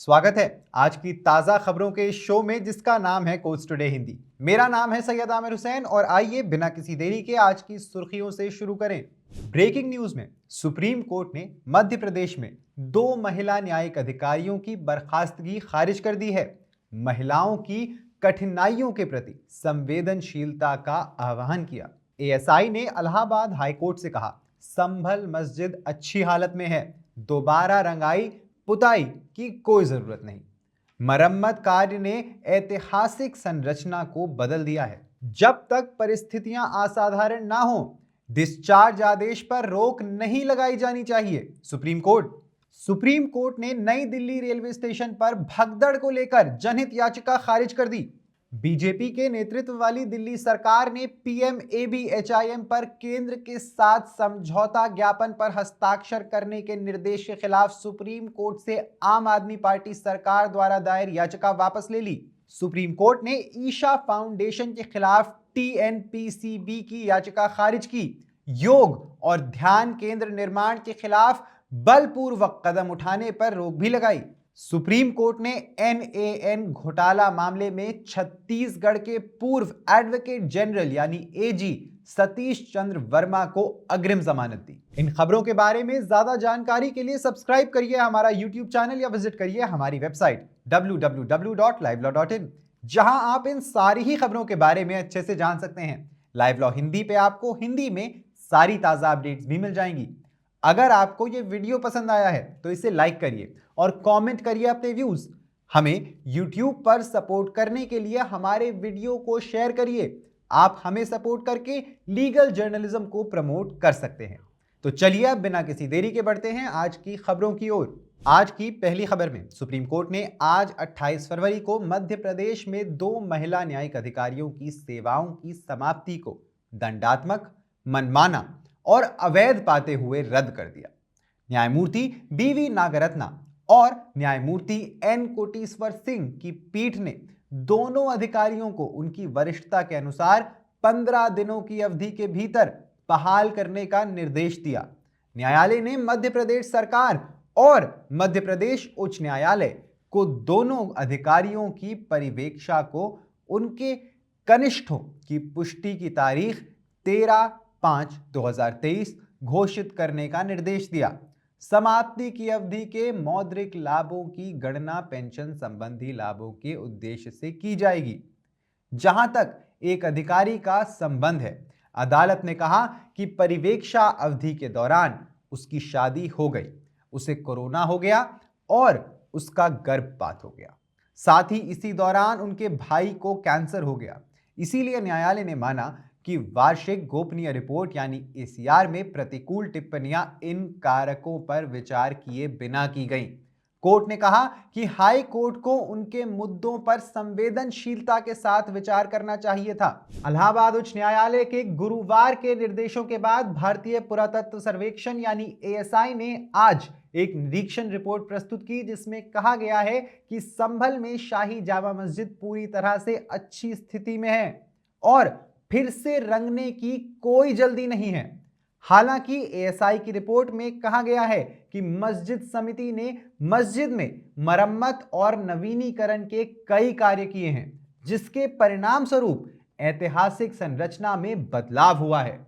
स्वागत है आज की ताजा खबरों के शो में जिसका नाम है कोच टुडे हिंदी। मेरा नाम है सैयद आमिर हुसैन और आइए बिना किसी देरी के आज की सुर्खियों से शुरू करें। ब्रेकिंग न्यूज में सुप्रीम कोर्ट ने मध्य प्रदेश में 2 महिला न्यायिक अधिकारियों की बर्खास्तगी खारिज कर दी है। महिलाओं की कठिनाइयों के प्रति संवेदनशीलता का आह्वान किया। एएसआई ने इलाहाबाद हाईकोर्ट से कहा, संभल मस्जिद अच्छी हालत में है, दोबारा रंगाई पुताई की कोई जरूरत नहीं। मरम्मत कार्य ने ऐतिहासिक संरचना को बदल दिया है। जब तक परिस्थितियां असाधारण ना हो, डिस्चार्ज आदेश पर रोक नहीं लगाई जानी चाहिए। सुप्रीम कोर्ट ने नई दिल्ली रेलवे स्टेशन पर भगदड़ को लेकर जनहित याचिका खारिज कर दी। बीजेपी के नेतृत्व वाली दिल्ली सरकार ने पीएमएबीएचआईएम पर केंद्र के साथ समझौता ज्ञापन पर हस्ताक्षर करने के निर्देश के खिलाफ सुप्रीम कोर्ट से आम आदमी पार्टी सरकार द्वारा दायर याचिका वापस ले ली। सुप्रीम कोर्ट ने ईशा फाउंडेशन के खिलाफ टीएनपीसीबी की याचिका खारिज की। योग और ध्यान केंद्र निर्माण के खिलाफ बलपूर्वक कदम उठाने पर रोक भी लगाई। सुप्रीम कोर्ट ने एनएएन घोटाला मामले में छत्तीसगढ़ के पूर्व एडवोकेट जनरल यानी एजी सतीश चंद्र वर्मा को अग्रिम जमानत दी। इन खबरों के बारे में ज्यादा जानकारी के लिए सब्सक्राइब करिए हमारा यूट्यूब चैनल या विजिट करिए हमारी वेबसाइट www.livelawin, जहां आप इन सारी ही खबरों के बारे में अच्छे से जान सकते हैं। लाइव लॉ हिंदी पे आपको हिंदी में सारी ताजा अपडेट्स भी मिल जाएंगी। अगर आपको ये वीडियो पसंद आया है तो इसे लाइक करिए और कमेंट करिए अपने व्यूज। हमें YouTube पर सपोर्ट करने के लिए हमारे वीडियो को शेयर करिए। आप हमें सपोर्ट करके लीगल जर्नलिज्म को प्रमोट कर सकते हैं। तो चलिए अब बिना किसी देरी के बढ़ते हैं आज की खबरों की ओर। आज की पहली खबर में सुप्रीम कोर्ट ने आज 28 फरवरी को मध्य प्रदेश में 2 महिला न्यायिक अधिकारियों की सेवाओं की समाप्ति को दंडात्मक, मनमाना और अवैध पाते हुए रद्द कर दिया। न्यायमूर्ति बीवी नागरत्ना और न्यायमूर्ति एन कोटेश्वर सिंह की पीठ ने दोनों अधिकारियों को उनकी वरिष्ठता के अनुसार 15 दिनों की अवधि के भीतर बहाल करने का निर्देश दिया। न्यायालय ने मध्य प्रदेश सरकार और मध्य प्रदेश उच्च न्यायालय को दोनों अधिकारियों की परिवीक्षा को उनके कनिष्ठों की पुष्टि की तारीख 13/5/2023 घोषित करने का निर्देश दिया। समाप्ति की अवधि के मौद्रिक लाभों की गणना पेंशन संबंधी लाभों के उद्देश्य से की जाएगी। जहां तक एक अधिकारी का संबंध है, अदालत ने कहा कि परिवीक्षा अवधि के दौरान उसकी शादी हो गई, उसे कोरोना हो गया और उसका गर्भपात हो गया। साथ ही इसी दौरान उनके भाई को कैंसर हो गया। इसीलिए न्यायालय ने माना कि वार्षिक गोपनीय रिपोर्ट यानी एसीआर में प्रतिकूल टिप्पणियां इन कारकों पर विचार किए बिना की गईं। कोर्ट ने कहा कि हाई कोर्ट को उनके मुद्दों पर संवेदनशीलता के साथ विचार करना चाहिए था। इलाहाबाद उच्च न्यायालय के गुरुवार के निर्देशों के बाद भारतीय पुरातत्व सर्वेक्षण यानी एएसआई ने आज एक निरीक्षण रिपोर्ट प्रस्तुत की, जिसमें कहा गया है कि संभल में शाही जामा मस्जिद पूरी तरह से अच्छी स्थिति में है और फिर से रंगने की कोई जल्दी नहीं है। हालांकि एएसआई की रिपोर्ट में कहा गया है कि मस्जिद समिति ने मस्जिद में मरम्मत और नवीनीकरण के कई कार्य किए हैं, जिसके परिणाम स्वरूप ऐतिहासिक संरचना में बदलाव हुआ है।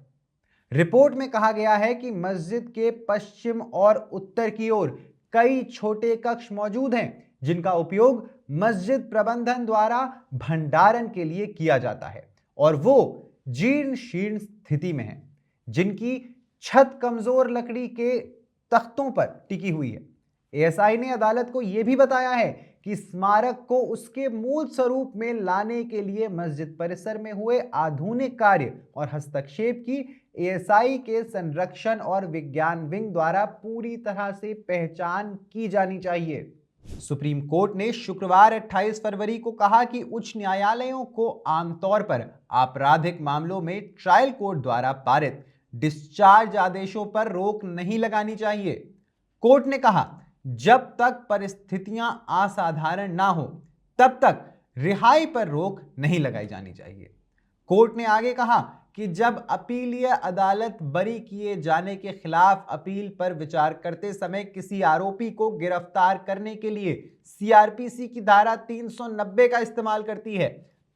रिपोर्ट में कहा गया है कि मस्जिद के पश्चिम और उत्तर की ओर कई छोटे कक्ष मौजूद हैं, जिनका उपयोग मस्जिद प्रबंधन द्वारा भंडारण के लिए किया जाता है और वो जीर्ण शीर्ण स्थिति में है, जिनकी छत कमजोर लकड़ी के तख्तों पर टिकी हुई है। एएसआई ने अदालत को यह भी बताया है कि स्मारक को उसके मूल स्वरूप में लाने के लिए मस्जिद परिसर में हुए आधुनिक कार्य और हस्तक्षेप की एएसआई के संरक्षण और विज्ञान विंग द्वारा पूरी तरह से पहचान की जानी चाहिए। सुप्रीम कोर्ट ने शुक्रवार 28 फरवरी को कहा कि उच्च न्यायालयों को आमतौर पर आपराधिक मामलों में ट्रायल कोर्ट द्वारा पारित डिस्चार्ज आदेशों पर रोक नहीं लगानी चाहिए। कोर्ट ने कहा, जब तक परिस्थितियां असाधारण ना हो, तब तक रिहाई पर रोक नहीं लगाई जानी चाहिए। कोर्ट ने आगे कहा कि जब अपीलीय अदालत बरी किए जाने के खिलाफ अपील पर विचार करते समय किसी आरोपी को गिरफ्तार करने के लिए सीआरपीसी की धारा 390 का इस्तेमाल करती है,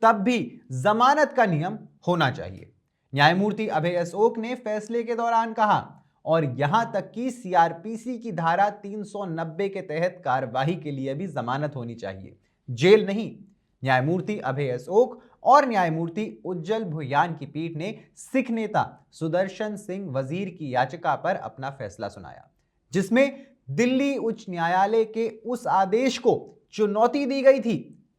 तब भी जमानत का नियम होना चाहिए। न्यायमूर्ति अभय अशोक ने फैसले के दौरान कहा, और यहां तक कि सीआरपीसी की धारा 390 के तहत कार्यवाही के लिए भी जमानत होनी चाहिए, जेल नहीं। न्यायमूर्ति अभय अशोक और न्यायमूर्ति उज्जवल भुयान की पीठ ने सिख नेता सुदर्शन सिंह वजीर की याचिका पर अपना फैसला सुनाया, जिसमें दिल्ली उच्च न्यायालय के उस आदेश को चुनौती दी गई थी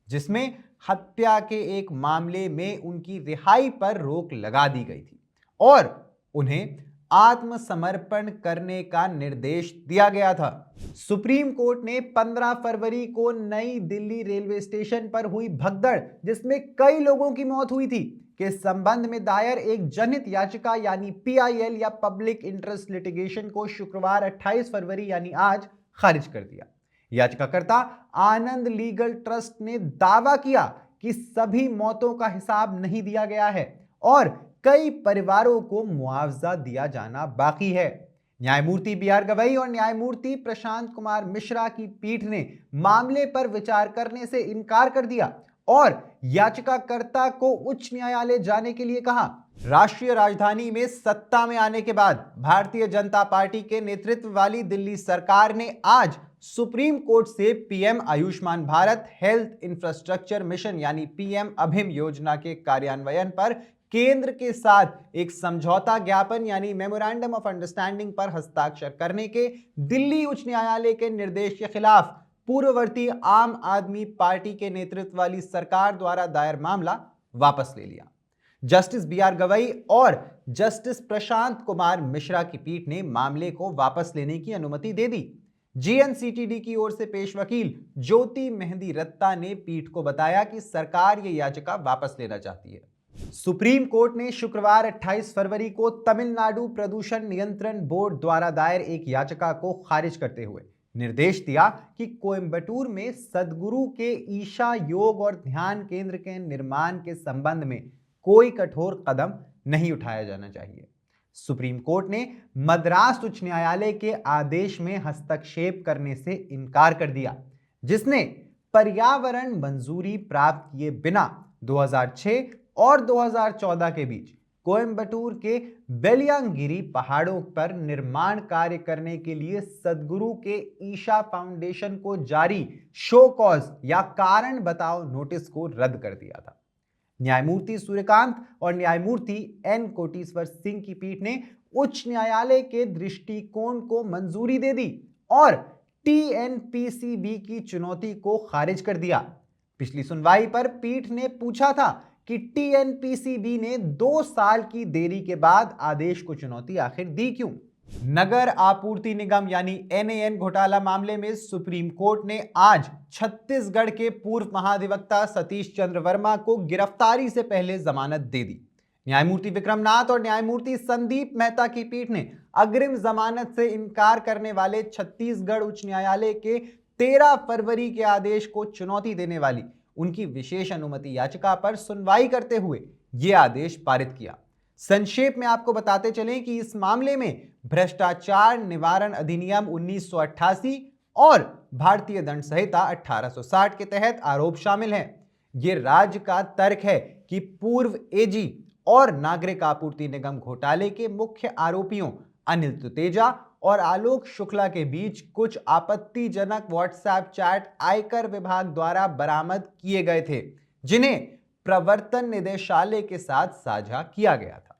जिसमें हत्या के एक मामले में उनकी रिहाई पर रोक लगा दी गई थी और उन्हें आत्मसमर्पण करने का निर्देश दिया गया था। सुप्रीम कोर्ट ने 15 फरवरी को नई दिल्ली रेलवे स्टेशन पर हुई भगदड़, जिसमें कई लोगों की मौत हुई थी, के संबंध में दायर एक जनहित याचिका यानी पीआईएल या पब्लिक इंटरेस्ट लिटिगेशन को शुक्रवार 28 फरवरी यानी आज खारिज कर दिया। याचिकाकर्ता आनंद लीगल ट्रस्ट ने दावा किया कि सभी मौतों का हिसाब नहीं दिया गया है और कई परिवारों को मुआवजा दिया जाना बाकी है। न्यायमूर्ति बी आर गवई और न्यायमूर्ति प्रशांत कुमार मिश्रा की पीठ ने मामले पर विचार करने से इनकार कर दिया और याचिकाकर्ता को उच्च न्यायालय जाने के लिए कहा। राष्ट्रीय राजधानी में सत्ता में आने के बाद भारतीय जनता पार्टी के नेतृत्व वाली दिल्ली सरकार ने आज सुप्रीम कोर्ट से PM Ayushman Bharat health infrastructure mission यानी पीएम अभिम योजना के कार्यान्वयन पर केंद्र के साथ एक समझौता ज्ञापन यानी मेमोरेंडम ऑफ अंडरस्टैंडिंग पर हस्ताक्षर करने के दिल्ली उच्च न्यायालय के निर्देश के खिलाफ पूर्ववर्ती आम आदमी पार्टी के नेतृत्व वाली सरकार द्वारा दायर मामला वापस ले लिया। जस्टिस बी आर गवई और जस्टिस प्रशांत कुमार मिश्रा की पीठ ने मामले को वापस लेने की अनुमति दे दी। जीएनसीटीडी की ओर से पेश वकील ज्योति मेहंदी रत्ता ने पीठ को बताया कि सरकार यह याचिका वापस लेना चाहती है। सुप्रीम कोर्ट ने शुक्रवार 28 फरवरी को तमिलनाडु प्रदूषण नियंत्रण बोर्ड द्वारा दायर एक याचिका को खारिज करते हुए निर्देश दिया कि कोयंबटूर में सद्गुरु के ईशा योग और ध्यान केंद्र के निर्माण के संबंध में कोई कठोर कदम नहीं उठाया जाना चाहिए। सुप्रीम कोर्ट ने मद्रास उच्च न्यायालय के आदेश में हस्तक्षेप करने से इनकार कर दिया, जिसने पर्यावरण मंजूरी प्राप्त किए बिना 2006 और 2014 के बीच कोयंबटूर के बेलियांगिरी पहाड़ों पर निर्माण कार्य करने के लिए सद्गुरु के ईशा फाउंडेशन को जारी शो कॉज या कारण बताओ नोटिस को रद्द कर दिया था। न्यायमूर्ति सूर्यकांत और न्यायमूर्ति एन कोटेश्वर सिंह की पीठ ने उच्च न्यायालय के दृष्टिकोण को मंजूरी दे दी और टीएनपीसीबी की चुनौती को खारिज कर दिया। पिछली सुनवाई पर पीठ ने पूछा था कि टीएनपीसीबी ने 2 साल की देरी के बाद आदेश को चुनौती आखिर दी क्यों। नगर आपूर्ति निगम यानी एनएएन घोटाला मामले में सुप्रीम कोर्ट ने आज छत्तीसगढ़ के पूर्व महाधिवक्ता सतीश चंद्र वर्मा को गिरफ्तारी से पहले जमानत दे दी। न्यायमूर्ति विक्रमनाथ और न्यायमूर्ति संदीप मेहता की पीठ ने अग्रिम जमानत से इनकार करने वाले छत्तीसगढ़ उच्च न्यायालय के 13 फरवरी के आदेश को चुनौती देने वाली उनकी विशेष अनुमति याचिका पर सुनवाई करते हुए यह आदेश पारित किया। संक्षेप में आपको बताते चलें कि इस मामले में भ्रष्टाचार निवारण अधिनियम 1988 और भारतीय दंड संहिता 1860 के तहत आरोप शामिल हैं। ये राज्य का तर्क है कि पूर्व एजी और नागरिक आपूर्ति निगम घोटाले के मुख्य आरोपियों अनिल तुतेजा और आलोक शुक्ला के बीच कुछ आपत्तिजनक व्हाट्सएप चैट आयकर विभाग द्वारा बरामद किए गए थे, जिन्हें प्रवर्तन निदेशालय के साथ साझा किया गया था।